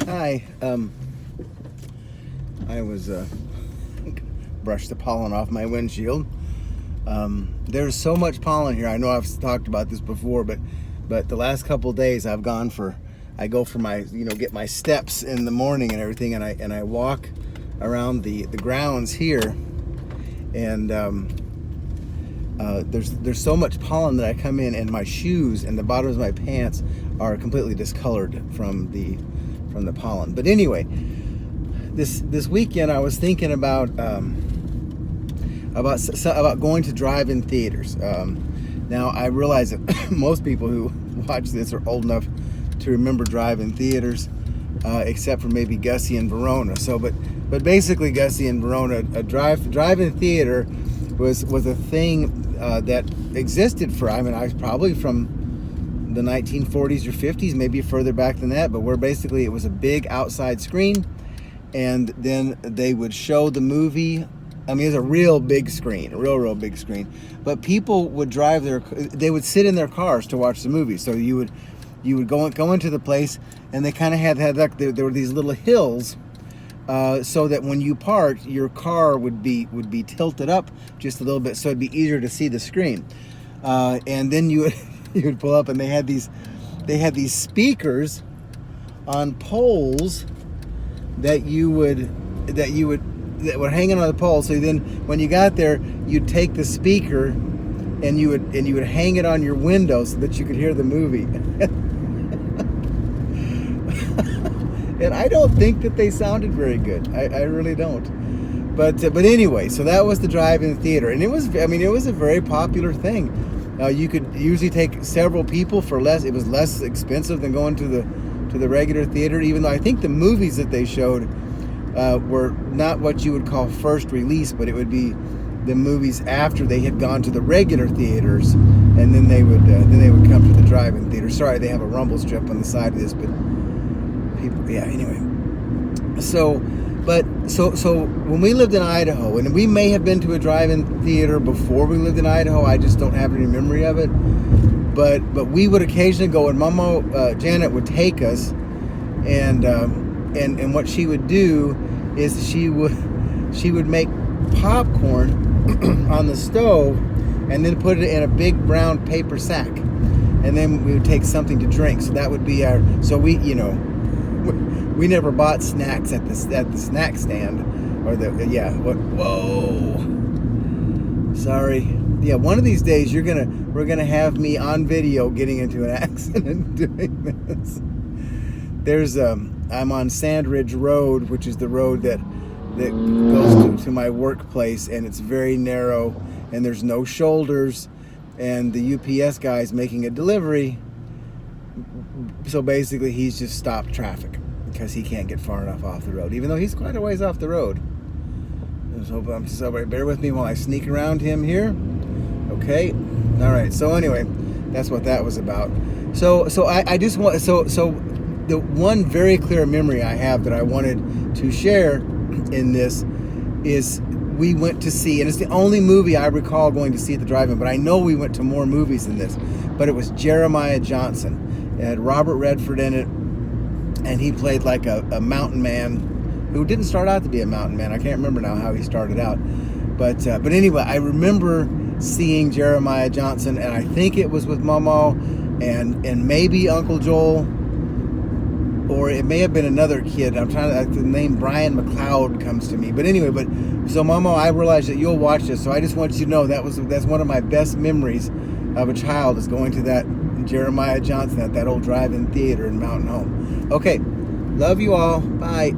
Hi. I was brushed the pollen off my windshield. There's so much pollen here. I know I've talked about this before, but the last couple of days I go for my get my steps in the morning and everything, and I walk around the grounds here, and there's so much pollen that I come in, and my shoes and the bottoms of my pants are completely discolored from the pollen. But anyway, this weekend I was thinking about going to drive-in theaters. Now I realize that most people who watch this are old enough to remember drive-in theaters, except for maybe Gussie and Verona. So, but basically, Gussie and Verona, a drive-in theater was a thing that existed for, I was probably from the 1940s or 50s, maybe further back than that. But where basically it was a big outside screen, and then they would show the movie. It was a real big screen, a real big screen. But people would they would sit in their cars to watch the movie. So you would go into the place, and they kind of had there were these little hills, so that when you parked, your car would be tilted up just a little bit, so it'd be easier to see the screen. And then you would pull up, and they had these speakers on poles that were hanging on the pole. So then when you got there, you'd take the speaker and you would hang it on your window so that you could hear the movie. And I don't think that they sounded very good. I really don't. But anyway, so that was the drive-in theater, and it was a very popular thing. You could usually take several people for less. It was less expensive than going to the regular theater, even though I think the movies that they showed were not what you would call first release, but it would be the movies after they had gone to the regular theaters, and then they would come to the drive-in theater. Sorry, they have a rumble strip on the side of this, but people, yeah. Anyway, so when we lived in Idaho, and we may have been to a drive-in theater before we lived in Idaho, I just don't have any memory of it. But we would occasionally go, and Mama Janet would take us, and what she would do is she would make popcorn on the stove, and then put it in a big brown paper sack, and then we would take something to drink. So that would be we never bought snacks at the snack stand, or sorry. Yeah, one of these days we're gonna have me on video getting into an accident doing this. I'm on Sandridge Road, which is the road that goes to my workplace, and it's very narrow, and there's no shoulders, and the UPS guy's making a delivery. So basically, he's just stopped traffic because he can't get far enough off the road, even though he's quite a ways off the road. So bear with me while I sneak around him here. Okay, all right. So anyway, that's what that was about. So I just want the one very clear memory I have that I wanted to share in this is we went to see, and it's the only movie I recall going to see at the drive-in, but I know we went to more movies than this, but it was Jeremiah Johnson. It had Robert Redford in it, and he played like a mountain man who didn't start out to be a mountain man. I can't remember now how he started out, but anyway, I remember seeing Jeremiah Johnson, and I think it was with Momo and maybe Uncle Joel, or it may have been another kid. I'm trying to, the name Brian McLeod comes to me. But anyway, so Momo, I realize that you'll watch this, so I just want you to know that's one of my best memories of a child, is going to that Jeremiah Johnson at that old drive-in theater in Mountain Home. Okay, love you all. Bye.